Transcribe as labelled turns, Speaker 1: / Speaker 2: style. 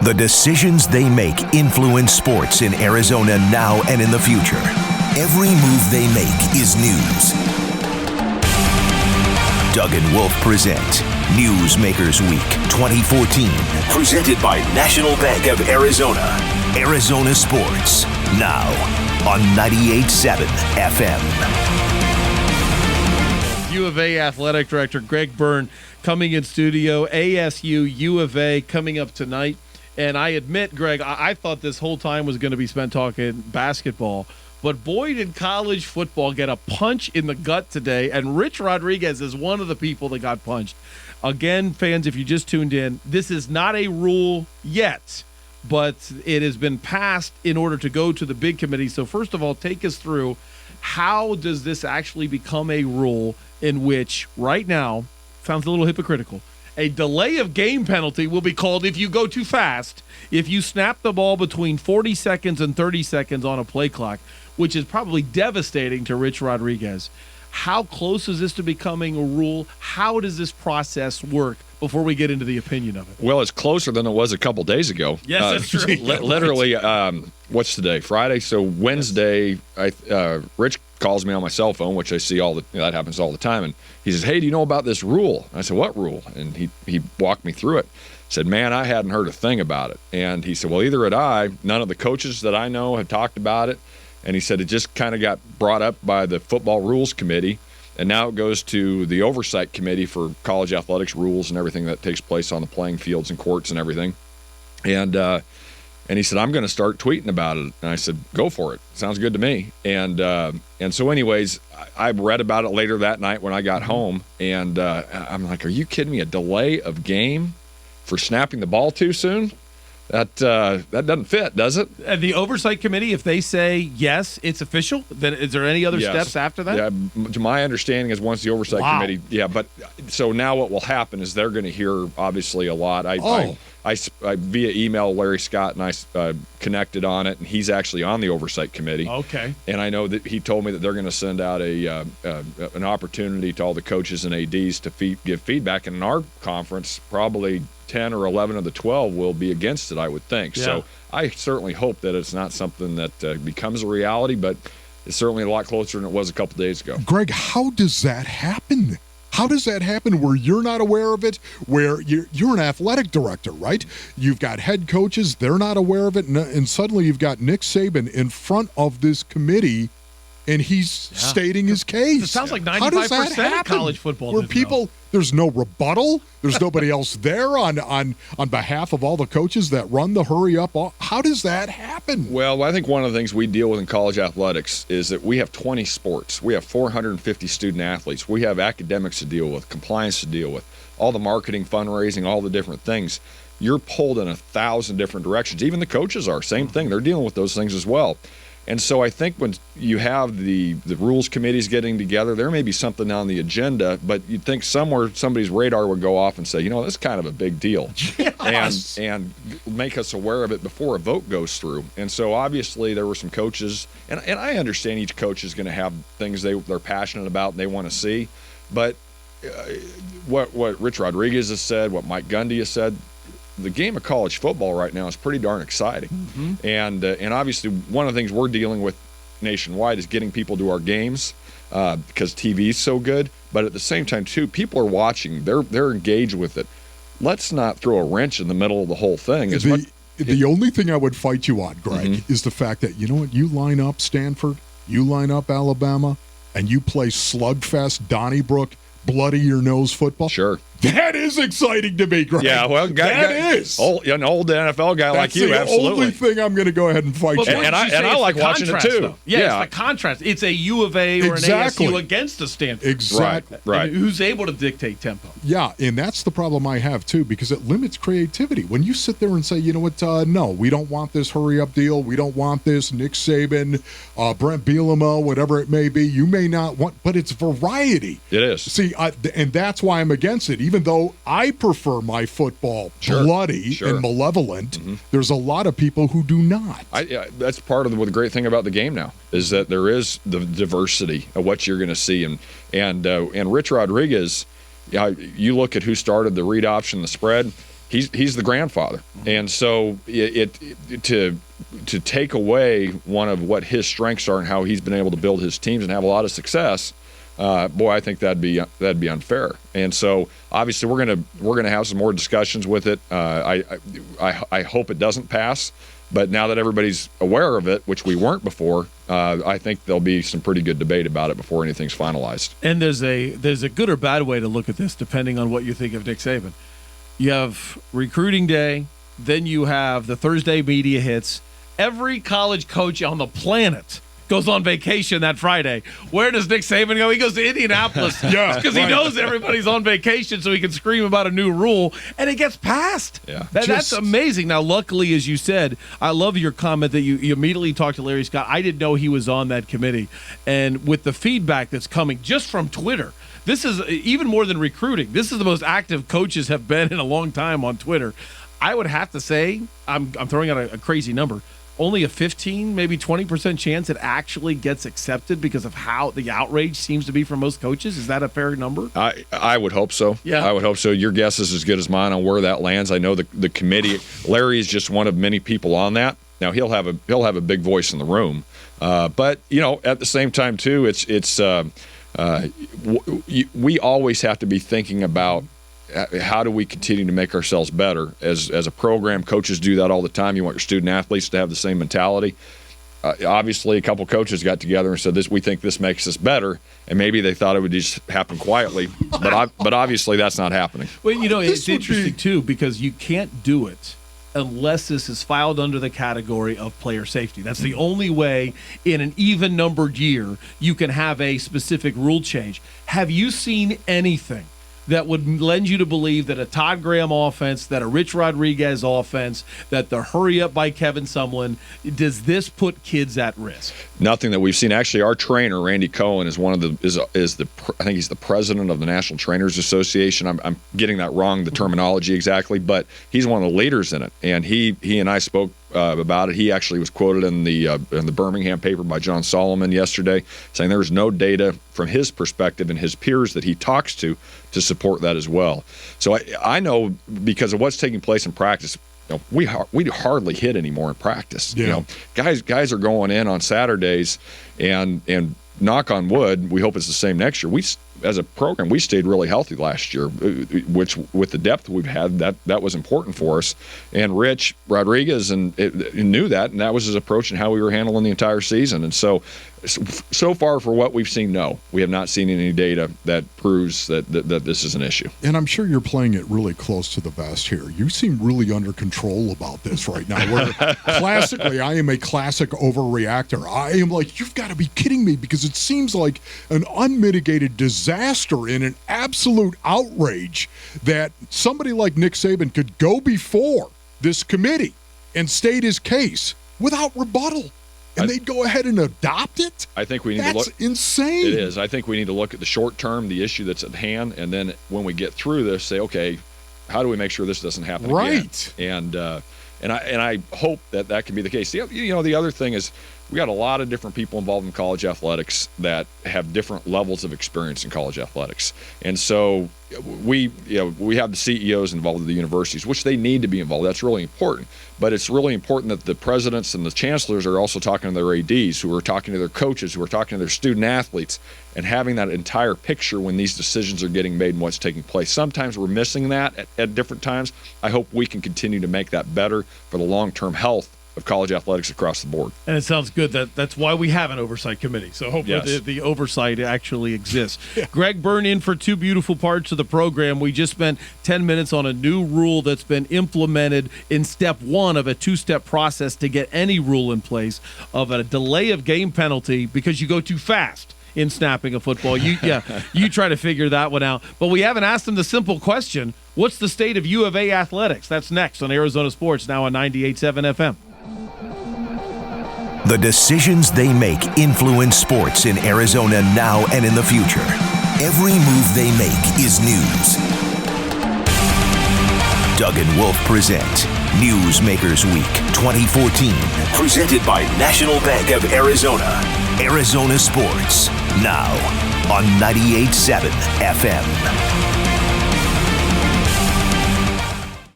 Speaker 1: The decisions they make influence sports in Arizona now and in the future. Every move they make is news. Doug and Wolf present Newsmakers Week 2014, presented by National Bank of Arizona. Arizona Sports, now on 98.7 FM.
Speaker 2: U of A Athletic Director Greg Byrne coming in studio. ASU U of A coming up tonight. And I admit, Greg, I thought this whole time was going to be spent talking basketball. But boy, did college football get a punch in the gut today. And Rich Rodriguez is one of the people that got punched. Again, fans, if you just tuned in, this is not a rule yet, but it has been passed in order to go to the big committee. So first of all, take us through, how does this actually become a rule in which right now, sounds a little hypocritical, a delay of game penalty will be called if you go too fast, if you snap the ball between 40 seconds and 30 seconds on a play clock, which is probably devastating to Rich Rodriguez. How close is this to becoming a rule? How does this process work before we get into the opinion of it?
Speaker 3: Well, it's closer than it was a couple days ago.
Speaker 2: Yes, that's true.
Speaker 3: Literally, what's today? Friday? So Wednesday, Rich calls me on my cell phone, which I see that happens all the time, and he says, "Hey, do you know about this rule?" I said, "What rule?" And he walked me through it. Said, "Man, I hadn't heard a thing about it." And he said, "Well, either had I. None of the coaches that I know have talked about it." And he said it just kind of got brought up by the Football Rules Committee, and now it goes to the Oversight Committee for college athletics rules and everything that takes place on the playing fields and courts and everything. And he said, "I'm going to start tweeting about it." And I said, "Go for it. Sounds good to me." And so anyways, I read about it later that night when I got home, and I'm like, "Are you kidding me? A delay of game for snapping the ball too soon? That doesn't fit, does it?"
Speaker 2: And the Oversight Committee, if they say, yes, it's official, then is there any other steps after that?
Speaker 3: Yeah, to my understanding is once the Oversight Committee, but so now what will happen is they're going to hear, obviously, a lot. I via email, Larry Scott and I connected on it, and he's actually on the Oversight Committee.
Speaker 2: Okay.
Speaker 3: And I know that he told me that they're going to send out an opportunity to all the coaches and ADs to give feedback. And in our conference, probably 10 or 11 of the 12 will be against it, I would think. Yeah. So I certainly hope that it's not something that becomes a reality, but it's certainly a lot closer than it was a couple days ago.
Speaker 4: Greg, how does that happen? How does that happen where you're not aware of it, where you're an athletic director, right? You've got head coaches, they're not aware of it, and suddenly you've got Nick Saban in front of this committee, and he's stating his case.
Speaker 2: It sounds like 95% of college football.
Speaker 4: Where people, there's no rebuttal. There's nobody else there on behalf of all the coaches that run the hurry up. How does that happen?
Speaker 3: Well, I think one of the things we deal with in college athletics is that we have 20 sports. We have 450 student athletes. We have academics to deal with, compliance to deal with, all the marketing, fundraising, all the different things. You're pulled in 1,000 different directions. Even the coaches are. Same thing. They're dealing with those things as well. And so I think when you have the rules committees getting together, there may be something on the agenda, but you'd think somewhere somebody's radar would go off and say, this is kind of a big deal. Yes. And make us aware of it before a vote goes through. And so obviously there were some coaches, and I understand each coach is going to have things they're passionate about and they want to see. But what Rich Rodriguez has said, what Mike Gundy has said, the game of college football right now is pretty darn exciting. Mm-hmm. And obviously one of the things we're dealing with nationwide is getting people to our games because TV is so good. But at the same time, too, people are watching. They're engaged with it. Let's not throw a wrench in the middle of the whole thing.
Speaker 4: The only thing I would fight you on, Greg, is the fact that, you line up Stanford, you line up Alabama, and you play slugfest, Donnybrook, bloody-your-nose football.
Speaker 3: Sure.
Speaker 4: That is exciting to me, Greg.
Speaker 3: Yeah, well,
Speaker 4: that is.
Speaker 3: An old NFL guy like you, absolutely.
Speaker 4: That's the only thing I'm going to go ahead and fight you.
Speaker 3: And I like watching it, too.
Speaker 2: Yeah, it's the contrast. It's a U of A or an ASU against a Stanford.
Speaker 4: Exactly.
Speaker 3: Right.
Speaker 2: Who's able to dictate tempo.
Speaker 4: Yeah, and that's the problem I have, too, because it limits creativity. When you sit there and say, you know what, no, we don't want this hurry-up deal. We don't want this Nick Saban, Brent Bielema, whatever it may be. You may not want, but it's variety.
Speaker 3: It is.
Speaker 4: See, and that's why I'm against it, even though I prefer my football bloody and malevolent. Mm-hmm. There's a lot of people who do not.
Speaker 3: That's part of the great thing about the game now is that there is the diversity of what you're going to see. And Rich Rodriguez, you look at who started the read option, the spread. he's the grandfather, and so to take away one of what his strengths are and how he's been able to build his teams and have a lot of success, boy, I think that'd be unfair. And so obviously we're gonna have some more discussions with it. I hope it doesn't pass, but now that everybody's aware of it, which we weren't before, I think there'll be some pretty good debate about it before anything's finalized.
Speaker 2: And there's a good or bad way to look at this, depending on what you think of Nick Saban. You have recruiting day, then you have the Thursday media hits. Every college coach on the planet goes on vacation that Friday. Where does Nick Saban go? He goes to Indianapolis.
Speaker 4: Yeah,
Speaker 2: because he knows everybody's on vacation, so he can scream about a new rule, and it gets passed.
Speaker 3: Yeah.
Speaker 2: That's amazing. Now, luckily, as you said, I love your comment that you immediately talked to Larry Scott. I didn't know he was on that committee. And with the feedback that's coming just from Twitter, this is even more than recruiting. This is the most active coaches have been in a long time on Twitter. I would have to say, I'm throwing out a crazy number, only a 15, maybe 20% chance it actually gets accepted because of how the outrage seems to be from most coaches. Is that a fair number?
Speaker 3: I would hope so.
Speaker 2: Yeah.
Speaker 3: I would hope so. Your guess is as good as mine on where that lands. I know the committee, Larry is just one of many people on that. Now he'll have a big voice in the room, but at the same time too, we always have to be thinking about how do we continue to make ourselves better as a program. Coaches do that all the time. You want your student athletes to have the same mentality. Obviously, a couple coaches got together and said, we think this makes us better, and maybe they thought it would just happen quietly, but obviously that's not happening.
Speaker 2: Well, it's interesting too, because you can't do it unless this is filed under the category of player safety. That's the only way in an even-numbered year you can have a specific rule change. Have you seen anything that would lend you to believe that a Todd Graham offense, that a Rich Rodriguez offense, that the hurry up by Kevin Sumlin, does this put kids at risk?
Speaker 3: Nothing that we've seen. Actually, our trainer, Randy Cohen, is I think he's the president of the National Trainers Association. I'm getting that wrong, the terminology exactly, but he's one of the leaders in it. And he and I spoke about it. He actually was quoted in the Birmingham paper by John Solomon yesterday, saying there's no data from his perspective and his peers that he talks to support that as well. So I know, because of what's taking place in practice, we hardly hit anymore in practice.
Speaker 4: Yeah.
Speaker 3: Guys are going in on Saturdays, and knock on wood, we hope it's the same next year. As a program, we stayed really healthy last year, which with the depth we've had, that was important for us. And Rich Rodriguez knew that, and that was his approach and how we were handling the entire season. And so far for what we've seen, no, we have not seen any data that proves that this is an issue.
Speaker 4: And I'm sure you're playing it really close to the vest here. You seem really under control about this right now, where classically I am a classic overreactor. I am like, you've got to be kidding me, because it seems like an unmitigated disaster and an absolute outrage that somebody like Nick Saban could go before this committee and state his case without rebuttal. And they'd go ahead and adopt it?
Speaker 3: I think we need to look.
Speaker 4: That's insane.
Speaker 3: It is. I think we need to look at the short term, the issue that's at hand, and then when we get through this, say, okay, how do we make sure this doesn't happen
Speaker 4: right
Speaker 3: again? And I hope that can be the case. The other thing is, we got a lot of different people involved in college athletics that have different levels of experience in college athletics, and so we have the CEOs involved at the universities, which they need to be involved. That's really important. But it's really important that the presidents and the chancellors are also talking to their ADs, who are talking to their coaches, who are talking to their student athletes, and having that entire picture when these decisions are getting made and what's taking place. Sometimes we're missing that at different times. I hope we can continue to make that better for the long-term health of college athletics across the board.
Speaker 2: And it sounds good. That's why we have an oversight committee. So hopefully the oversight actually exists. Yeah. Greg Byrne in for two beautiful parts of the program. We just spent 10 minutes on a new rule that's been implemented in step one of a two-step process to get any rule in place of a delay of game penalty because you go too fast in snapping a football. You try to figure that one out. But we haven't asked them the simple question, what's the state of U of A athletics? That's next on Arizona Sports, now on 98.7 FM.
Speaker 1: The decisions they make influence sports in Arizona now and in the future. Every move they make is news. Doug and Wolf present Newsmakers Week 2014. Presented by National Bank of Arizona. Arizona Sports, now on 98.7 FM.